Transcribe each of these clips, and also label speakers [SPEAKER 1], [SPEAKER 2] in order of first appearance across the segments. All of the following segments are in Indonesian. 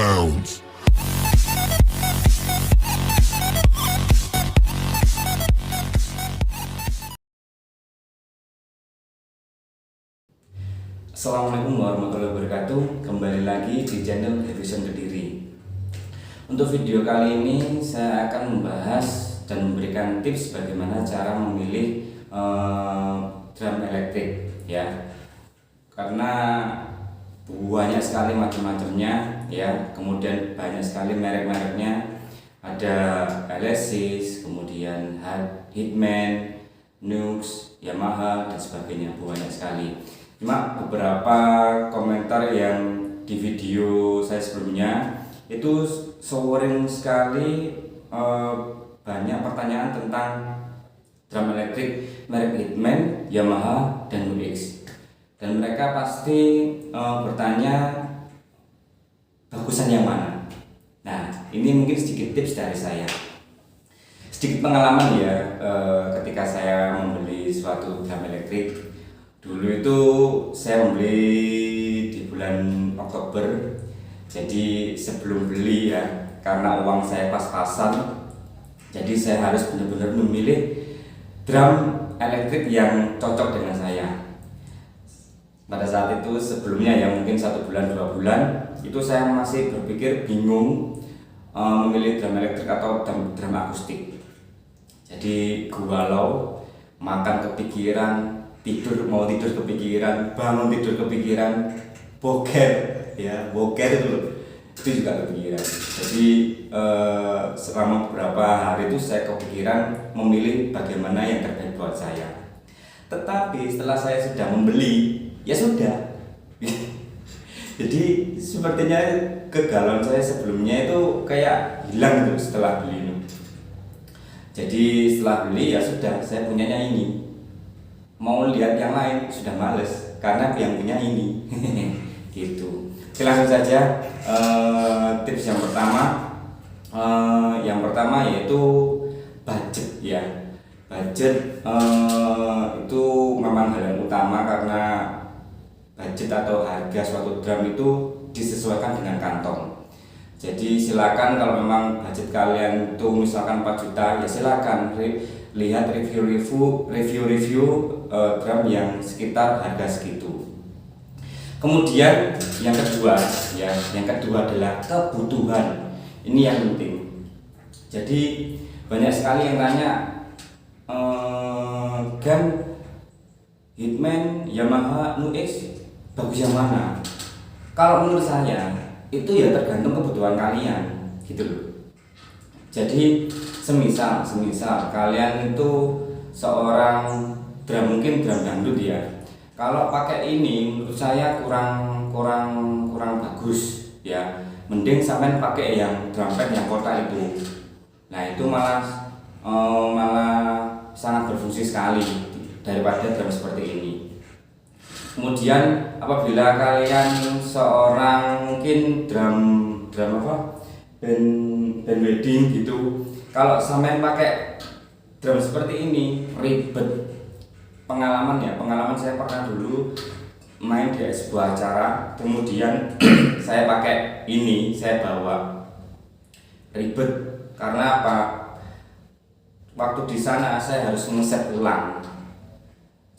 [SPEAKER 1] bounds.
[SPEAKER 2] Assalamualaikum warahmatullahi wabarakatuh. Kembali lagi di channel Heavison Kediri. Untuk video kali ini saya akan membahas dan memberikan tips bagaimana cara memilih drum elektrik ya. Karena banyak sekali macam-macamnya ya. Kemudian banyak sekali merek-mereknya. Ada Alesis, kemudian Hitman, Nux, Yamaha dan sebagainya, banyak sekali. Cuma beberapa komentar yang di video saya sebelumnya itu sering sekali banyak pertanyaan tentang drum elektrik merek Hitman, Yamaha, dan Nux. Dan mereka pasti bertanya bagusan yang mana. Nah, ini mungkin sedikit tips dari saya. Sedikit pengalaman ya, ketika saya membeli suatu drum elektrik. Dulu itu saya membeli di bulan Oktober. Jadi sebelum beli ya, karena uang saya pas-pasan, jadi saya harus benar-benar memilih drum elektrik yang cocok dengan saya. Pada saat itu sebelumnya ya, mungkin 1 bulan 2 bulan itu saya masih berpikir bingung memilih drum elektrik atau drum akustik. Jadi galau, makan kepikiran, mau tidur kepikiran, bangun tidur kepikiran, boker itu juga kepikiran. Jadi selama beberapa hari itu saya kepikiran memilih bagaimana yang terbaik buat saya. Tetapi setelah saya sudah membeli, ya sudah. Jadi sepertinya kegalauan saya sebelumnya itu kayak hilang gitu setelah beli ini. Jadi setelah beli ya sudah, saya punyanya ini. Mau lihat yang lain sudah males karena yang punya ini. Gitu. Oke, langsung saja tips yang pertama. Yang pertama yaitu budget ya. Budget itu memang hal yang utama, karena budget atau harga suatu drum itu disesuaikan dengan kantong. Jadi silakan kalau memang budget kalian itu misalkan 4 juta, ya silakan lihat review drum yang sekitar harga segitu. Kemudian yang kedua adalah kebutuhan. Ini yang penting. Jadi banyak sekali yang tanya gun Hitman, Yamaha, Nux bagus yang mana? Kalau menurut saya itu ya tergantung kebutuhan kalian gitu loh. Jadi semisal kalian itu seorang mungkin drum dangdut ya. Kalau pakai ini menurut saya kurang bagus ya. Mending sampean pakai yang drum pad yang kotak itu. Nah, itu malah sangat berfungsi sekali daripada drum seperti ini. Kemudian apabila kalian seorang mungkin drum band wedding gitu, kalau sampean pakai drum seperti ini ribet. Pengalaman saya pernah dulu main di sebuah acara, kemudian saya pakai ini, saya bawa ribet. Karena apa? Waktu di sana saya harus ngeset ulang.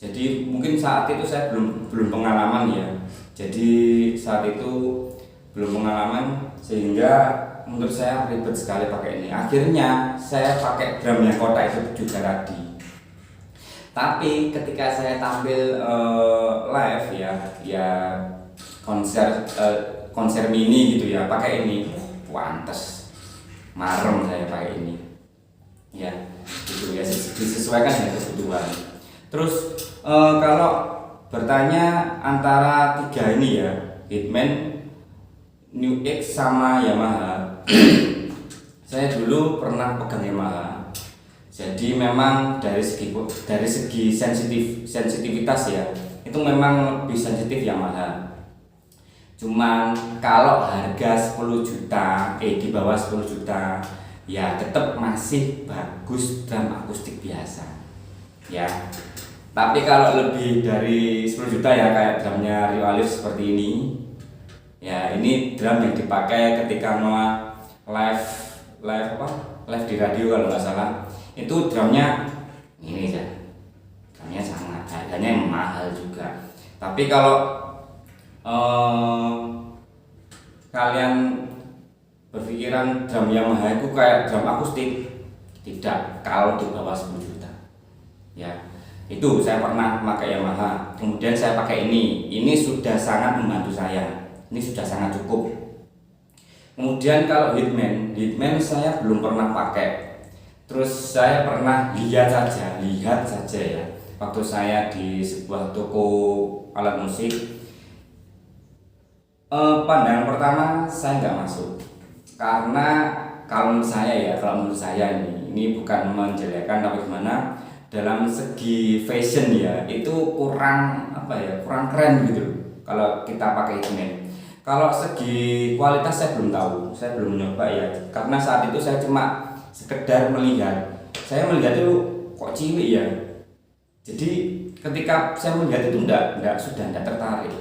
[SPEAKER 2] Jadi mungkin saat itu saya belum pengalaman ya. Jadi saat itu belum pengalaman, sehingga menurut saya ribet sekali pakai ini. Akhirnya saya pakai drum yang kotak itu juga tadi. Tapi ketika saya tampil live ya konser mini gitu ya, pakai ini pantes, marem saya pakai ini. Ya, gitu ya, disesuaikan dengan kebutuhan. Terus kalau bertanya antara 3 ini ya, Hitman, Nux sama Yamaha. Saya dulu pernah pegang Yamaha. Jadi memang dari segi sensitivitas ya, itu memang lebih sensitif Yamaha. Cuman kalau harga 10 juta, di bawah 10 juta, ya tetap masih bagus drum akustik biasa. Ya. Tapi kalau lebih dari 10 juta ya, kayak drumnya Rio Alif seperti ini, Ya, ini drum yang dipakai ketika Noah live di radio kalau nggak salah. Itu drumnya ini ya, drumnya sangat harganya mahal juga. Tapi kalau kalian berpikiran drum Yamaha itu kayak drum akustik, tidak, kalau di bawah 10 juta ya. Itu saya pernah pakai Yamaha, kemudian saya pakai ini sudah sangat membantu saya, ini sudah sangat cukup. Kemudian kalau Hitman saya belum pernah pakai, terus saya pernah lihat saja ya, waktu saya di sebuah toko alat musik. Pandangan pertama saya nggak masuk, karena kalau menurut saya ini bukan menjelekkan tapi gimana, dalam segi fashion ya itu kurang keren gitu kalau kita pakai Hitman. Kalau segi kualitas saya belum tahu, saya belum mencoba ya, karena saat itu saya cuma sekedar melihat. Saya melihat itu kok cilik ya, jadi ketika saya melihat itu sudah tidak tertarik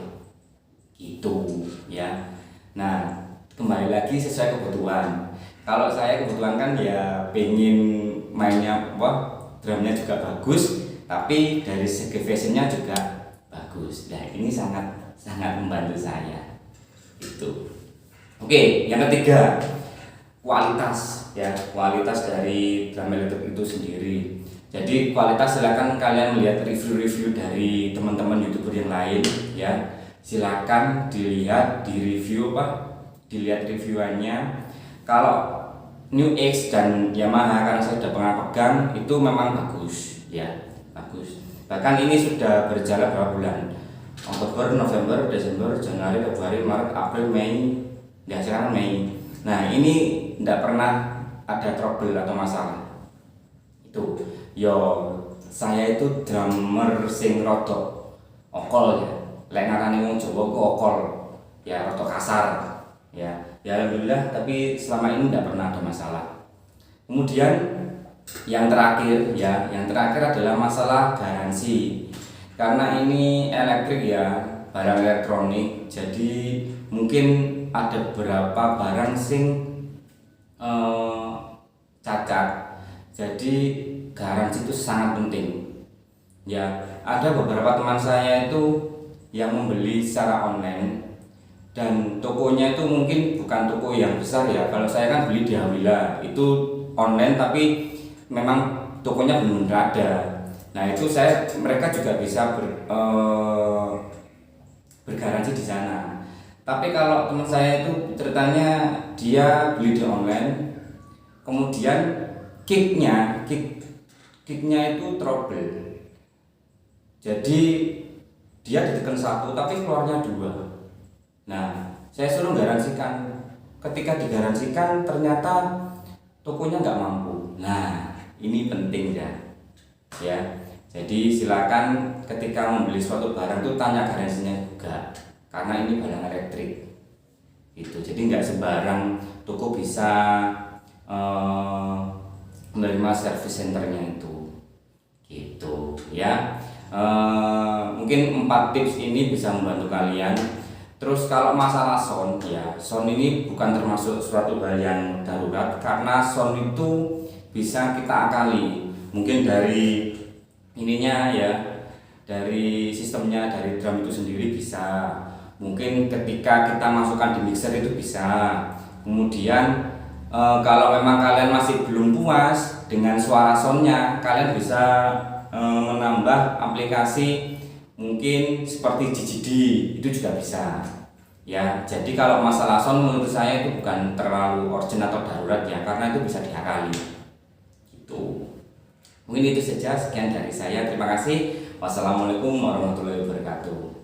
[SPEAKER 2] gitu ya. Nah, kembali lagi sesuai kebutuhan. Kalau saya kebetulan kan ya pengen mainnya drumnya juga bagus, tapi dari segi fashionnya juga bagus. Nah, ini sangat membantu saya itu. Oke, yang ketiga, kualitas ya, kualitas dari drum elektrik itu sendiri. Jadi kualitas, silakan kalian melihat review-review dari teman-teman YouTuber yang lain ya. Silakan dilihat dilihat reviewannya. Kalau New X dan Yamaha, karena saya sudah pernah pegang, itu memang bagus ya, bagus. Bahkan ini sudah berjalan berapa bulan? Oktober, November, Desember, Januari, Februari, Maret, April, Mei, ya sekarang Mei. Nah, ini tidak pernah ada trouble atau masalah. Itu saya itu drummer sing rodok okol ya. Lek ngarani wong Jawa ku okol ya, rodok kasar ya. Ya alhamdulillah, tapi selama ini tidak pernah ada masalah. Kemudian yang terakhir adalah masalah garansi. Karena ini elektrik ya, barang elektronik, jadi mungkin ada beberapa barang sing cacat. Jadi garansi itu sangat penting. Ya, ada beberapa teman saya itu yang membeli secara online, dan tokonya itu mungkin bukan toko yang besar ya. Kalau saya kan beli di Hawila, itu online tapi memang tokonya benar-benar ada. Nah, itu mereka juga bisa bergaransi di sana. Tapi kalau teman saya itu ceritanya dia beli di online, kemudian kicknya itu trouble. Jadi dia ditekan satu tapi keluarnya dua. Nah, saya suruh garansikan. Ketika digaransikan ternyata tokonya nggak mampu. Nah, ini penting ya. Jadi silakan ketika membeli suatu barang itu tanya garansinya juga, karena ini barang elektrik. Gitu. Jadi nggak sembarang toko bisa menerima service centernya itu. Gitu ya. Mungkin 4 tips ini bisa membantu kalian. Terus kalau masalah sound ya, sound ini bukan termasuk suatu hal yang darurat, karena sound itu bisa kita akali. Mungkin dari ininya ya, dari sistemnya, dari drum itu sendiri bisa. Mungkin ketika kita masukkan di mixer itu bisa. Kemudian kalau memang kalian masih belum puas dengan suara soundnya, kalian bisa menambah aplikasi mungkin seperti GGD, itu juga bisa ya. Jadi kalau masalah sound menurut saya itu bukan terlalu urgent atau darurat ya, karena itu bisa diakali gitu. Mungkin itu saja, sekian dari saya, terima kasih. Wassalamualaikum warahmatullahi wabarakatuh.